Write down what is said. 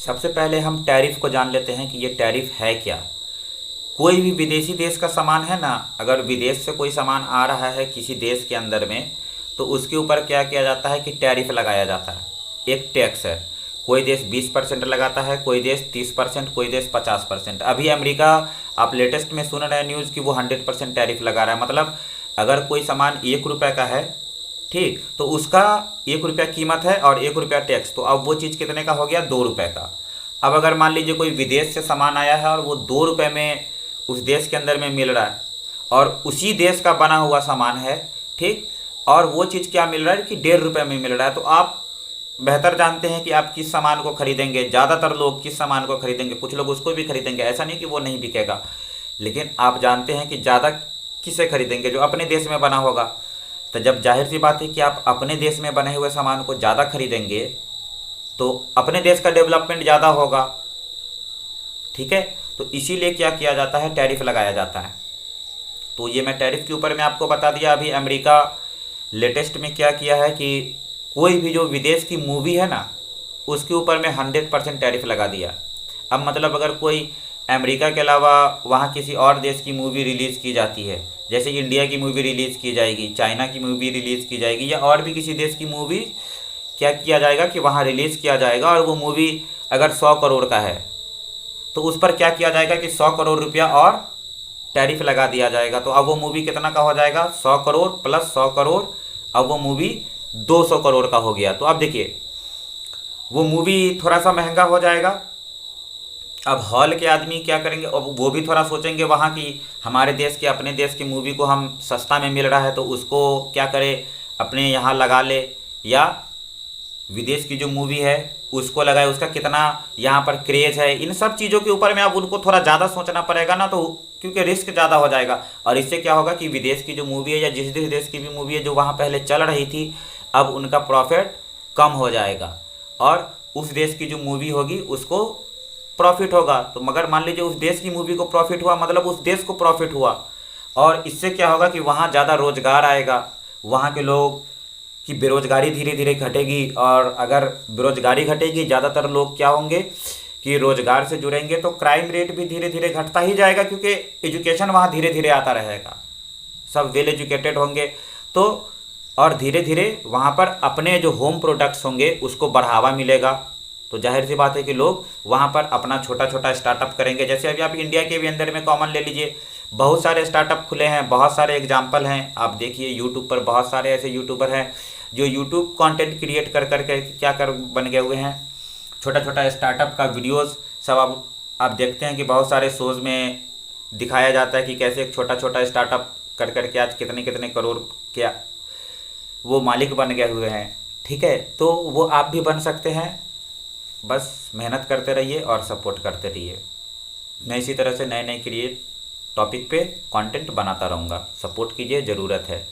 सबसे पहले हम टैरिफ को जान लेते हैं कि ये टैरिफ है क्या। कोई भी विदेशी देश का सामान है ना, अगर विदेश से कोई सामान आ रहा है किसी देश के अंदर में, तो उसके ऊपर क्या किया जाता है कि टैरिफ लगाया जाता है, एक टैक्स है। कोई देश 20% लगाता है, कोई देश 30%, कोई देश 50%। अभी अमेरिका, आप लेटेस्ट में सुन रहे हैं न्यूज़ कि वो 100% टैरिफ लगा रहा है। मतलब अगर कोई सामान 1 रुपये का है, ठीक, तो उसका 1 रुपया कीमत है और 1 रुपया टैक्स, तो अब वो चीज़ कितने का हो गया, 2 रुपये का। अब अगर मान लीजिए कोई विदेश से सामान आया है और वो 2 रुपये में उस देश के अंदर में मिल रहा है, और उसी देश का बना हुआ सामान है, ठीक, और वो चीज़ क्या मिल रहा है कि 1.5 रुपये में मिल रहा है, तो आप बेहतर जानते हैं कि आप किस सामान को खरीदेंगे। ज़्यादातर लोग किस सामान को खरीदेंगे, कुछ लोग उसको भी खरीदेंगे, ऐसा नहीं कि वो नहीं बिकेगा, लेकिन आप जानते हैं कि ज़्यादा किसे खरीदेंगे, जो अपने देश में बना होगा। तो जब जाहिर सी बात है कि आप अपने देश में बने हुए सामान को ज़्यादा खरीदेंगे तो अपने देश का डेवलपमेंट ज़्यादा होगा, ठीक है। तो इसीलिए क्या किया जाता है, टैरिफ लगाया जाता है। तो ये मैं टैरिफ के ऊपर में आपको बता दिया। अभी अमेरिका लेटेस्ट में क्या किया है कि कोई भी जो विदेश की मूवी है ना, उसके ऊपर में 100% टैरिफ लगा दिया। अब मतलब अगर कोई अमेरिका के अलावा वहाँ किसी और देश की मूवी रिलीज़ की जाती है, जैसे इंडिया की मूवी रिलीज़ की जाएगी, चाइना की मूवी रिलीज़ की जाएगी, या और भी किसी देश की मूवी क्या किया जाएगा कि वहाँ रिलीज़ किया जाएगा, और वो मूवी अगर 100 करोड़ का है तो उस पर क्या किया जाएगा कि 100 करोड़ रुपया और टैरिफ लगा दिया जाएगा। तो अब वो मूवी कितना का हो जाएगा, 100 करोड़ प्लस 100 करोड़, अब वो मूवी 200 करोड़ का हो गया। तो अब देखिए वो मूवी थोड़ा सा महंगा हो जाएगा। अब हॉल के आदमी क्या करेंगे, अब वो भी थोड़ा सोचेंगे वहाँ की हमारे देश के, अपने देश की मूवी को हम सस्ता में मिल रहा है तो उसको क्या करे, अपने यहाँ लगा ले, या विदेश की जो मूवी है उसको लगाए, उसका कितना यहाँ पर क्रेज है। इन सब चीज़ों के ऊपर में अब उनको थोड़ा ज़्यादा सोचना पड़ेगा ना, तो क्योंकि रिस्क ज़्यादा हो जाएगा। और इससे क्या होगा कि विदेश की जो मूवी है या जिस देश की भी मूवी है जो वहाँ पहले चल रही थी, अब उनका प्रॉफिट कम हो जाएगा, और उस देश की जो मूवी होगी उसको प्रॉफिट होगा। तो मगर मान लीजिए उस देश की मूवी को प्रॉफिट हुआ, मतलब उस देश को प्रॉफिट हुआ, और इससे क्या होगा कि वहाँ ज़्यादा रोजगार आएगा, वहाँ के लोग की बेरोजगारी धीरे धीरे घटेगी। और अगर बेरोजगारी घटेगी, ज़्यादातर लोग क्या होंगे कि रोजगार से जुड़ेंगे, तो क्राइम रेट भी धीरे धीरे घटता ही जाएगा, क्योंकि एजुकेशन वहाँ धीरे धीरे आता रहेगा, सब वेल एजुकेटेड होंगे। तो और धीरे धीरे वहाँ पर अपने जो होम प्रोडक्ट्स होंगे उसको बढ़ावा मिलेगा। तो जाहिर सी बात है कि लोग वहाँ पर अपना छोटा छोटा स्टार्टअप करेंगे। जैसे अभी आप इंडिया के भी अंदर में कॉमन ले लीजिए, बहुत सारे स्टार्टअप खुले हैं, बहुत सारे एग्जाम्पल हैं। आप देखिए यूट्यूब पर बहुत सारे ऐसे यूट्यूबर हैं जो यूट्यूब कंटेंट क्रिएट कर करके क्या कर बन गए हुए हैं, छोटा छोटा स्टार्टअप का वीडियोस सब आप देखते हैं कि बहुत सारे शोज़ में दिखाया जाता है कि कैसे एक छोटा छोटा स्टार्टअप कर करके आज कितने कितने करोड़ क्या वो मालिक बन गए हुए हैं, ठीक है। तो वो आप भी बन सकते हैं, बस मेहनत करते रहिए और सपोर्ट करते रहिए। मैं इसी तरह से नए नए क्रिएट टॉपिक पे कंटेंट बनाता रहूँगा, सपोर्ट कीजिए, ज़रूरत है।